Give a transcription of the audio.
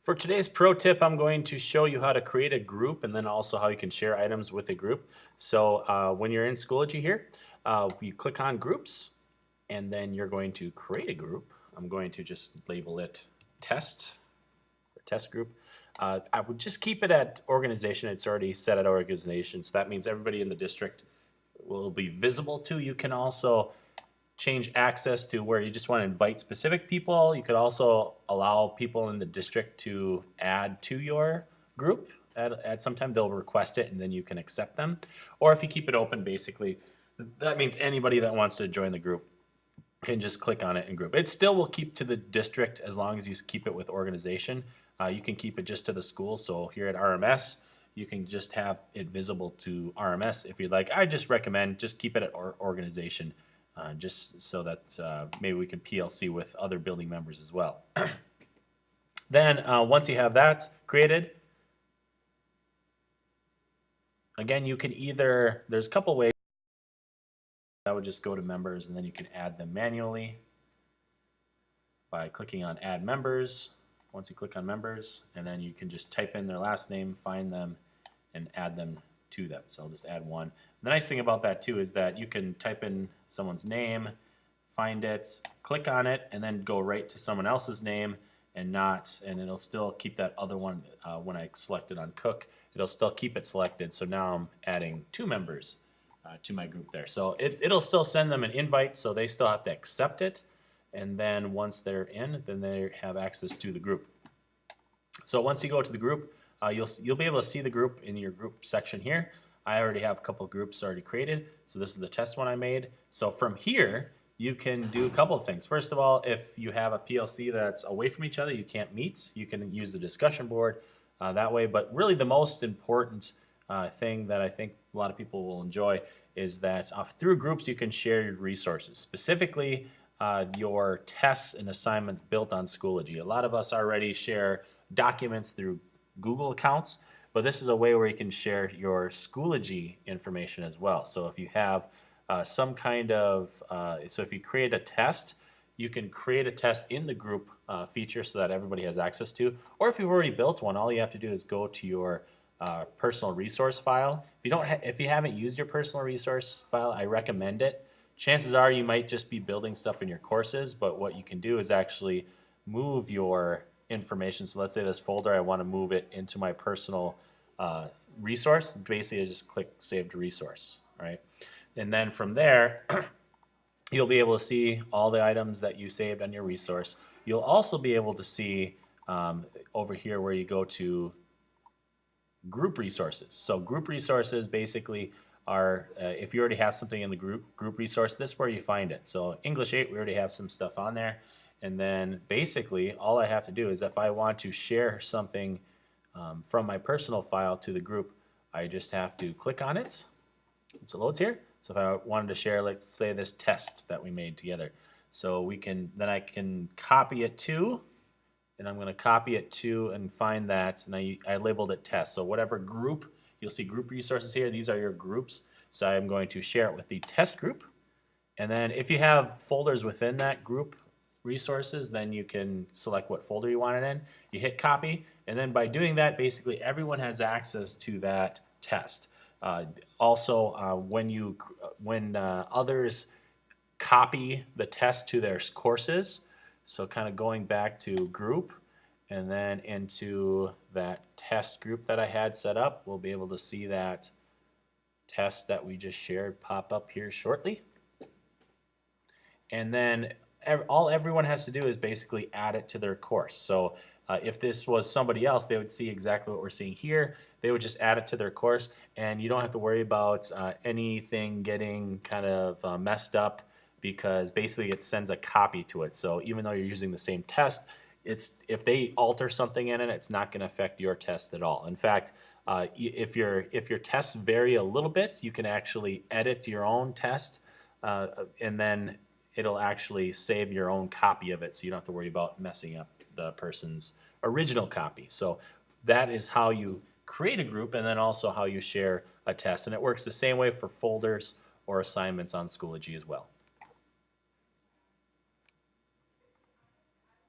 For today's pro tip, I'm going to show you how to create a group and then also how you can share items with a group. So when you're in Schoology here, you click on groups and then you're going to create a group. I'm going to just label it test or test group. I would just keep it at organization. It's already set at organization. So that means everybody in the district will be visible to. You can also change access to where you just want to invite specific people. You could also allow people in the district to add to your group at some time. They'll request it and then you can accept them. Or if you keep it open, basically, that means anybody that wants to join the group can just click on it and group. It still will keep to the district as long as you keep it with organization. You can keep it just to the school. So here at RMS, you can just have it visible to RMS if you'd like. I just recommend just keep it at organization. Just so that maybe we can PLC with other building members as well. Then once you have that created, again, you can either, there's a couple ways. I would just go to members and then you can add them manually by clicking on add members. Once you click on members, and then you can just type in their last name, find them, and add them to them. So I'll just add one. The nice thing about that too is that you can type in someone's name, find it, click on it, and then go right to someone else's name and it'll still keep that other one when I selected on Cook, it'll still keep it selected. So now I'm adding two members to my group there. So it'll still send them an invite, so they still have to accept it. And then once they're in, then they have access to the group. So once you go to the group, you'll be able to see the group in your group section here. I already have a couple groups already created. So this is the test one I made. So from here, you can do a couple of things. First of all, if you have a PLC that's away from each other, you can't meet, you can use the discussion board that way. But really the most important thing that I think a lot of people will enjoy is that through groups you can share your resources. Specifically, your tests and assignments built on Schoology. A lot of us already share documents through Google accounts, but this is a way where you can share your Schoology information as well. So if you have some kind of, so if you create a test, you can create a test in the group feature so that everybody has access to. Or if you've already built one, all you have to do is go to your personal resource file. If you haven't used your personal resource file, I recommend it. Chances are you might just be building stuff in your courses, but what you can do is actually move your information. So let's say this folder, I want to move it into my personal resource. Basically, I just click Save to Resource. All right, and then from there, you'll be able to see all the items that you saved on your resource. You'll also be able to see over here where you go to group resources. So group resources basically are, if you already have something in the group resource, this is where you find it. So English 8, we already have some stuff on there. And then basically all I have to do is if I want to share something from my personal file to the group, I just have to click on it. So it loads here. So if I wanted to share, let's say this test that we made together. So then I can copy it to, and I'm going to copy it to and find that, and I labeled it test. So whatever group, you'll see group resources here. These are your groups. So I'm going to share it with the test group. And then if you have folders within that group resources, then you can select what folder you want it in. You hit copy, and then by doing that, basically everyone has access to that test. Also, when others copy the test to their courses, so kind of going back to group and then into that test group that I had set up, we'll be able to see that test that we just shared pop up here shortly. And then all everyone has to do is basically add it to their course. So if this was somebody else, they would see exactly what we're seeing here. They would just add it to their course, and you don't have to worry about anything getting kind of messed up, because basically it sends a copy to it. So even though you're using the same test, if they alter something in it, it's not going to affect your test at all. In fact, if your tests vary a little bit, you can actually edit your own test, and then it'll actually save your own copy of it, so you don't have to worry about messing up the person's original copy. So that is how you create a group, and then also how you share a test. And it works the same way for folders or assignments on Schoology as well.